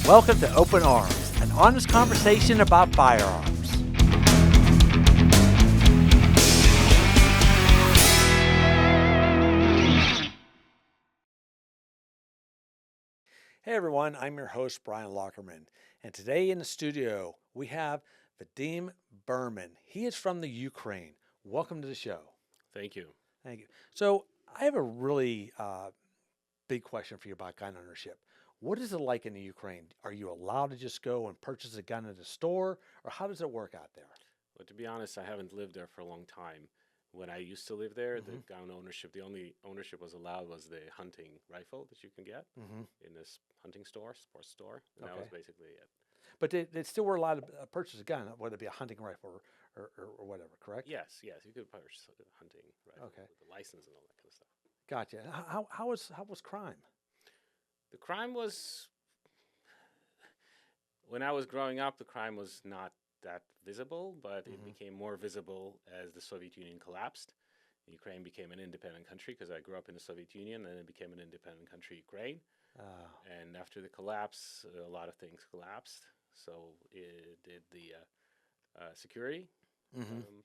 Welcome to Open Arms, an honest conversation about firearms. Hey everyone, I'm your host Brian Lockerman, and today in the studio we have Vadim Birman. He is from the Ukraine. Welcome to the show. Thank you. Thank you. So I have a really big question for you about gun ownership. What is it like in the Ukraine? Are you allowed to just go and purchase a gun at a store, or how does it work out there? Well, to be honest, I haven't lived there for a long time. When I used to live there, the Mm-hmm. gun ownership, the only ownership was allowed was the hunting rifle that you can get Mm-hmm. in this hunting store, sports store, and that Okay. was basically it. But they still were allowed to purchase a gun, whether it be a hunting rifle or whatever, correct? Yes, you could purchase a hunting rifle Okay. with the license and all that kind of stuff. Gotcha. How was crime? The crime was, when I was growing up, the crime was not that visible, but it Mm-hmm. became more visible as the Soviet Union collapsed. Ukraine became an independent country because I grew up in the Soviet Union, and it became an independent country, Ukraine. Uh, And after the collapse, a lot of things collapsed. So it did the security, mm-hmm. um,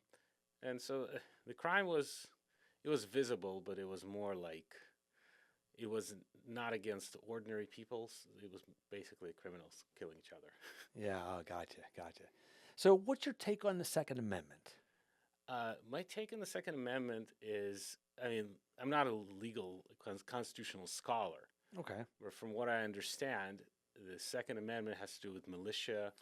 and so the crime was, it was visible, but it was more like, it was not against ordinary people. It was basically criminals killing each other. Yeah. Oh, gotcha. So, what's your take on the Second Amendment? My take on the Second Amendment is, I mean, I'm not a legal constitutional scholar, Okay. but from what I understand, the Second Amendment has to do with militia,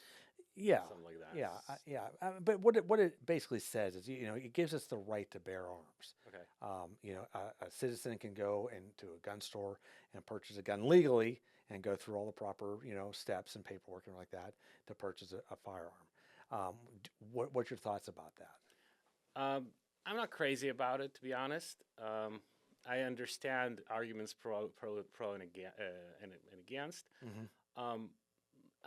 Yeah. something like that. Yeah. But what it basically says is, it gives us the right to bear arms. Okay. A citizen can go into a gun store and purchase a gun legally and go through all the proper, steps and paperwork and like that to purchase a firearm. What's your thoughts about that? I'm not crazy about it, to be honest. I understand arguments pro and against. Mm-hmm. Um,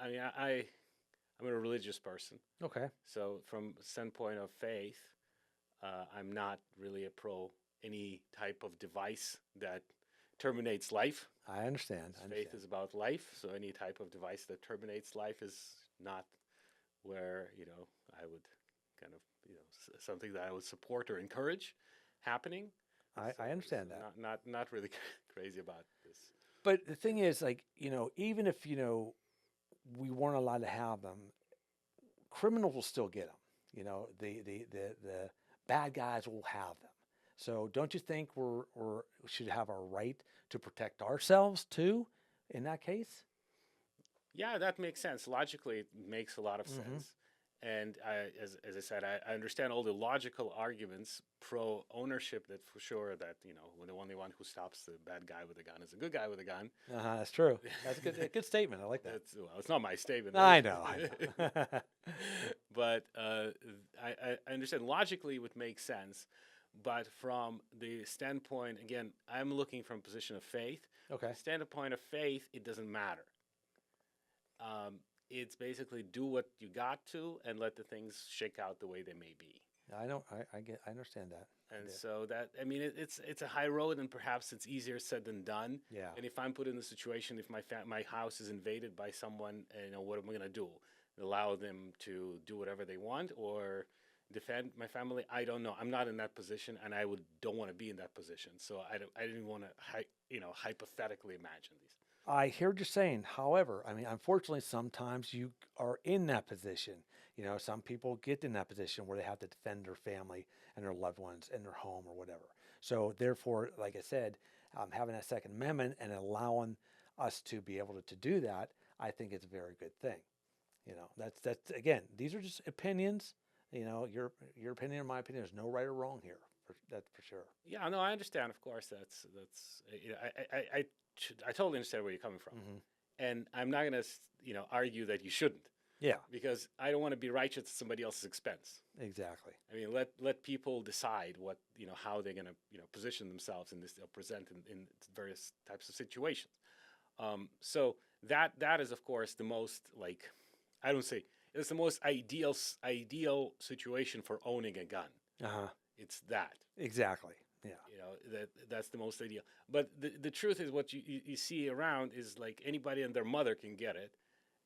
I mean, I'm a religious person, Okay. so from standpoint of faith, I'm not really a pro any type of device that terminates life. I understand. Faith is about life, so any type of device that terminates life is not where I would kind of something that I would support or encourage happening. I understand that. Not really crazy about this. But the thing is, like, even if, we weren't allowed to have them, criminals will still get them. The bad guys will have them. So don't you think we should have a right to protect ourselves too in that case? Yeah, that makes sense. Logically, it makes a lot of Mm-hmm. sense. And as I said, I understand all the logical arguments pro ownership. That for sure that when the only one who stops the bad guy with a gun is a good guy with a gun. That's true. That's a good statement. I like that. Well, it's not my statement. I know. But I understand logically it would make sense. But from the standpoint, again, I'm looking from a position of faith. Okay. Standpoint of faith, it doesn't matter. It's basically do what you got to and let the things shake out the way they may be. I know. I understand that. And so that, I mean, it's a high road, and perhaps it's easier said than done. Yeah. And if I'm put in the situation, if my house is invaded by someone, what am I going to do? Allow them to do whatever they want, or defend my family? I don't know. I'm not in that position, and I don't want to be in that position. So I didn't want to hypothetically imagine these. I hear what you're saying. However, I mean, unfortunately, sometimes you are in that position. Some people get in that position where they have to defend their family and their loved ones and their home or whatever. So, therefore, like I said, having that Second Amendment and allowing us to be able to do that, I think it's a very good thing. That's again, these are just opinions. Your opinion and my opinion. There's no right or wrong here. That's for sure. Yeah, no, I understand. Of course, that's I totally understand where you're coming from, Mm-hmm. and I'm not going to argue that you shouldn't, Yeah, because I don't want to be righteous at somebody else's expense. exactly. I mean, let people decide what how they're going to position themselves in this, present in various types of situations. So that is of course the most, like, I don't say it's the most ideal situation for owning a gun. Uh-huh. It's that. Exactly. Yeah. That's the most ideal. But the truth is, what you see around is like anybody and their mother can get it,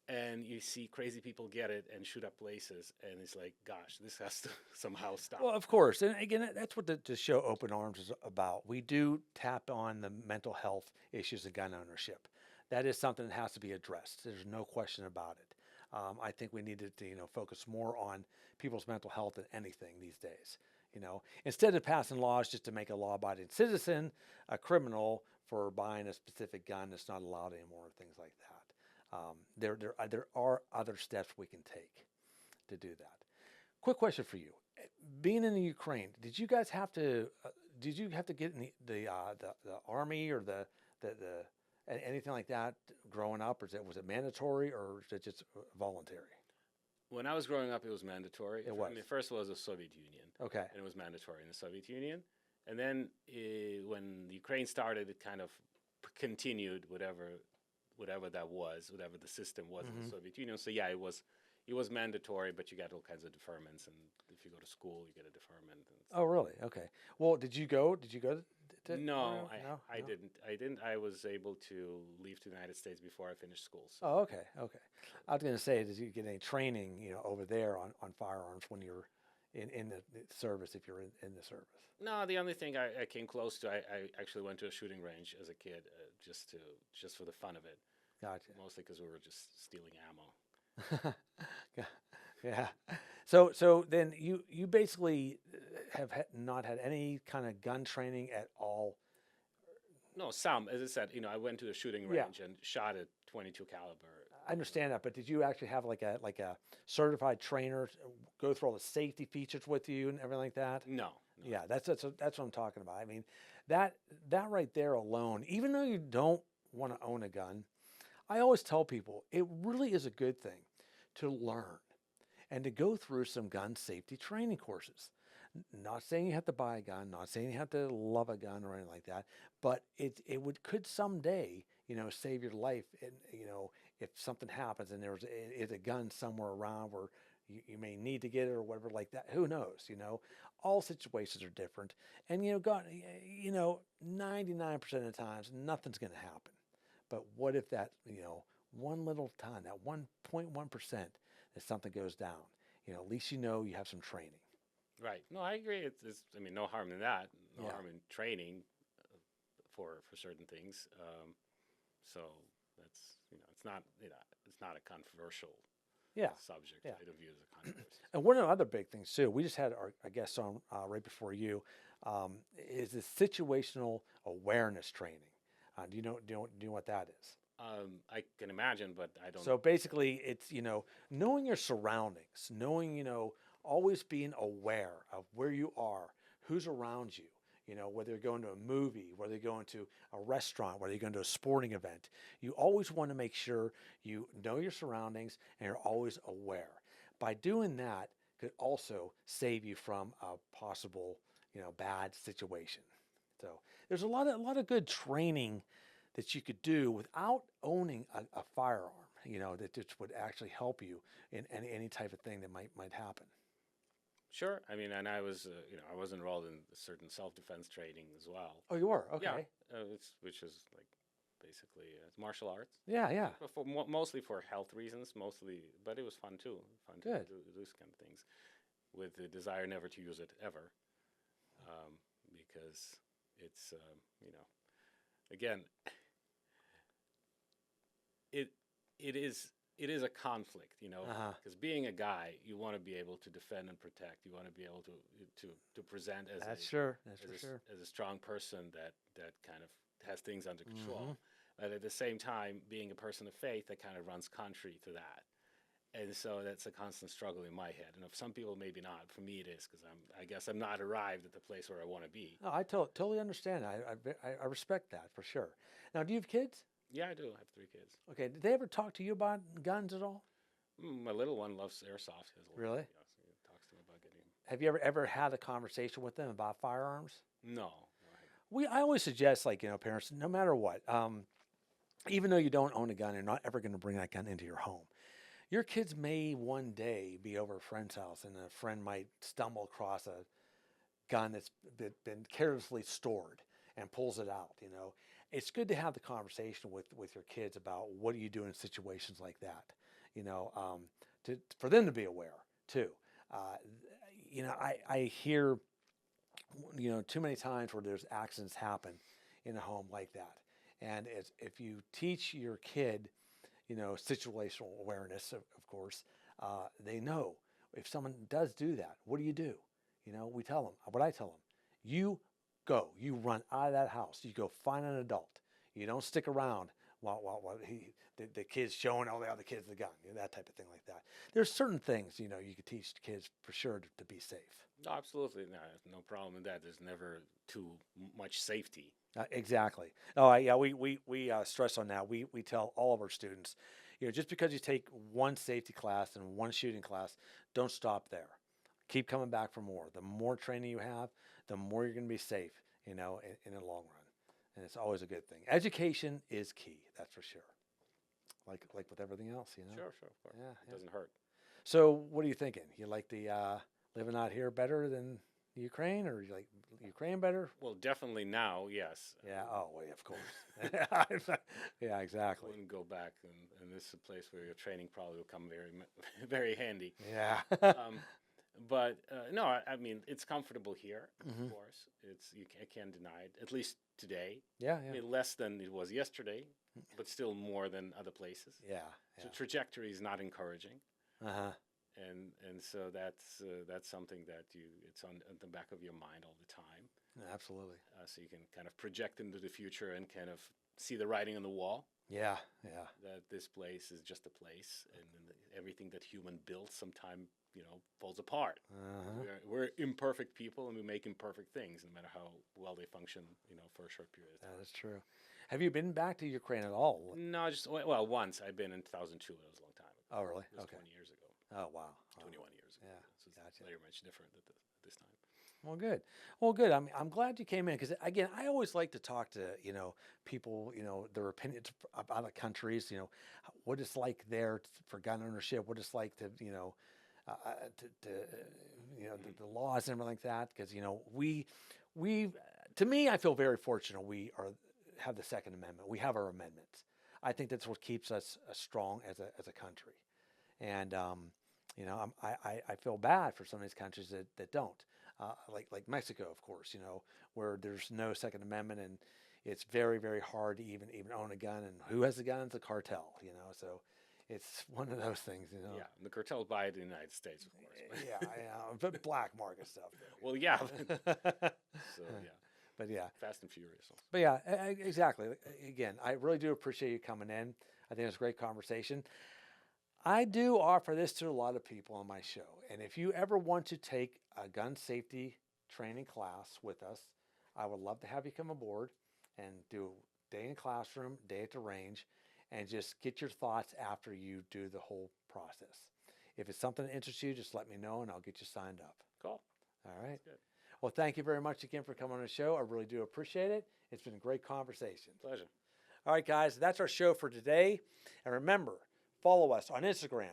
and you see crazy people get it and shoot up places, and it's like, gosh, this has to somehow stop. Well, of course, and again, that's what the show Open Arms is about. We do tap on the mental health issues of gun ownership. That is something that has to be addressed. There's no question about it. I think we need to, focus more on people's mental health than anything these days. Instead of passing laws just to make a law-abiding citizen a criminal for buying a specific gun that's not allowed anymore, things like that. There are other steps we can take to do that. Quick question for you: being in the Ukraine, did you guys have to? Did you have to get in the army or anything like that growing up, or was it mandatory, or was it just voluntary? When I was growing up, it was mandatory. It was. I mean, first was the Soviet Union, Okay. and it was mandatory in the Soviet Union. And then when Ukraine started, it kind of continued whatever that was, whatever the system was in the Soviet Union. So yeah, it was mandatory, but you got all kinds of deferments, and if you go to school, you get a deferment. Oh, really? Okay. Well, did you go? Did you go to? No, No? I didn't. I didn't. I was able to leave the United States before I finished school. So. Oh, okay. Okay. I was going to say, did you get any training, over there on firearms when you're in the service, if you're in the service? No, the only thing I came close to, I actually went to a shooting range as a kid, just for the fun of it. Gotcha. Mostly because we were just stealing ammo. Yeah. So then you basically have not had any kind of gun training at all. No, some, as I said, I went to a shooting Yeah. range and shot a 22 caliber. I understand that, but did you actually have like a certified trainer go through all the safety features with you and everything like that? No. Yeah, that's what I'm talking about. I mean, that right there alone, even though you don't want to own a gun, I always tell people it really is a good thing to learn and to go through some gun safety training courses. Not saying you have to buy a gun, not saying you have to love a gun or anything like that, but could someday, save your life. And, if something happens and is a gun somewhere around where you may need to get it or whatever like that, who knows, all situations are different. And, God, 99% of the times, nothing's going to happen. But what if that, one little time, that 1.1%, that something goes down, at least you have some training. Right. No, I agree. It's I mean, no harm in that. No Yeah. harm in training for certain things. So that's it's not a controversial Yeah. subject. Yeah. I don't view it as a controversy. And one of the other big things too, we just had our guest on right before you, is the situational awareness training. Do you know what that is? I can imagine, but I don't. So basically, it's knowing your surroundings, knowing always being aware of where you are, who's around you. Whether you're going to a movie, whether you're going to a restaurant, whether you're going to a sporting event, you always want to make sure you know your surroundings and you're always aware. By doing that, could also save you from a possible, bad situation. So there's a lot of good training that you could do without owning a firearm. That just would actually help you in any type of thing that might happen. Sure. I mean, and I was enrolled in certain self-defense training as well. Oh, you were? Okay. Yeah, which is like basically martial arts. Yeah, yeah. But mostly for health reasons, but it was fun too. Fun to Good. do those kind of things, with the desire never to use it ever, because it's again, it is a conflict, because being a guy, you want to be able to defend and protect. You want to be able to present as That's for sure. as a strong person that kind of has things under control. But at the same time, being a person of faith, that kind of runs contrary to that. And so that's a constant struggle in my head. And if some people maybe not, for me it is, because I guess I'm not arrived at the place where I want to be. No, I totally understand. I respect that for sure. Now, do you have kids? Yeah, I do. I have 3 kids. Okay. Did they ever talk to you about guns at all? My little one loves airsoft. Really? So he talks to me about getting. Have you ever had a conversation with them about firearms? No. I always suggest, parents, no matter what, even though you don't own a gun, you're not ever going to bring that gun into your home. Your kids may one day be over a friend's house and a friend might stumble across a gun that's been carelessly stored and pulls it out. It's good to have the conversation with your kids about what do you do in situations like that. for them to be aware too. I hear, too many times where there's accidents happen in a home like that. And if you teach your kid, situational awareness, of course, they know if someone does do that, what do? We tell them, what I tell them, you you run out of that house, you go find an adult. You don't stick around while the kid's showing all the other kids the gun, that type of thing like that. There's certain things, you could teach kids for sure to be safe. No, absolutely, no problem in that. There's never too much safety. Exactly. Oh, yeah. We stress on that. We tell all of our students, just because you take one safety class and one shooting class, don't stop there. Keep coming back for more. The more training you have, the more you're going to be safe, in the long run. And it's always a good thing. Education is key. That's for sure. Like with everything else, Sure, of course. Yeah, It doesn't hurt. So, what are you thinking? You like the living out here better than Ukraine, or you like Ukraine better? Well, definitely now, yes. Yeah. Oh, well, yeah, of course. Yeah, exactly. Wouldn't go back, and this is a place where your training probably will come very, very handy. Yeah. But no, I mean it's comfortable here. Mhm. Of course, I can't deny it. At least today, Yeah, I yeah, mean less than it was yesterday, but still more than other places. yeah, So trajectory is not encouraging, yeah. Uh-huh. and so that's something that it's on the back of your mind all the time. Absolutely. So you can kind of project into the future and kind of see the writing on the wall. Yeah, yeah. That this place is just a place, and everything that human built sometime falls apart. Uh-huh. We're imperfect people, and we make imperfect things, no matter how well they function, for a short period of time. That is true. Have you been back to Ukraine at all? No, just once. I've been in 2002. It was a long time ago. Oh, really? It was Okay. 20 years ago. Oh, wow. 21 years ago. Yeah, So it's gotcha. very much different at this time. Well, good. Well, good. I'm glad you came in because, again, I always like to talk to, people, their opinions about the countries, what it's like there for gun ownership, what it's like to, the laws and everything like that. Because, to me, I feel very fortunate. Have the Second Amendment. We have our amendments. I think that's what keeps us strong as a country. And, I feel bad for some of these countries that don't. Like Mexico, of course, where there's no Second Amendment, and it's very, very hard to even own a gun. And who has a gun? It's a cartel, so it's one of those things, Yeah, and the cartels buy it in the United States, of course. Yeah, but black market stuff. Well, yeah. So yeah, But yeah, Fast and Furious. Also. but yeah, exactly. Again, I really do appreciate you coming in. I think it's a great conversation. I do offer this to a lot of people on my show. And if you ever want to take a gun safety training class with us, I would love to have you come aboard and do a day in classroom, day at the range, and just get your thoughts after you do the whole process. If it's something that interests you, just let me know and I'll get you signed up. Cool. All right. Good. Well, thank you very much again for coming on the show. I really do appreciate it. It's been a great conversation. Pleasure. All right, guys, that's our show for today. And remember, follow us on Instagram,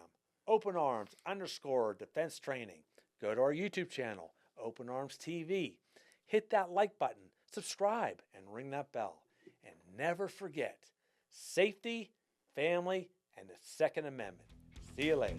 openarms_defense training. Go to our YouTube channel, Open Arms TV. Hit that like button, subscribe, and ring that bell. And never forget, safety, family, and the Second Amendment. See you later.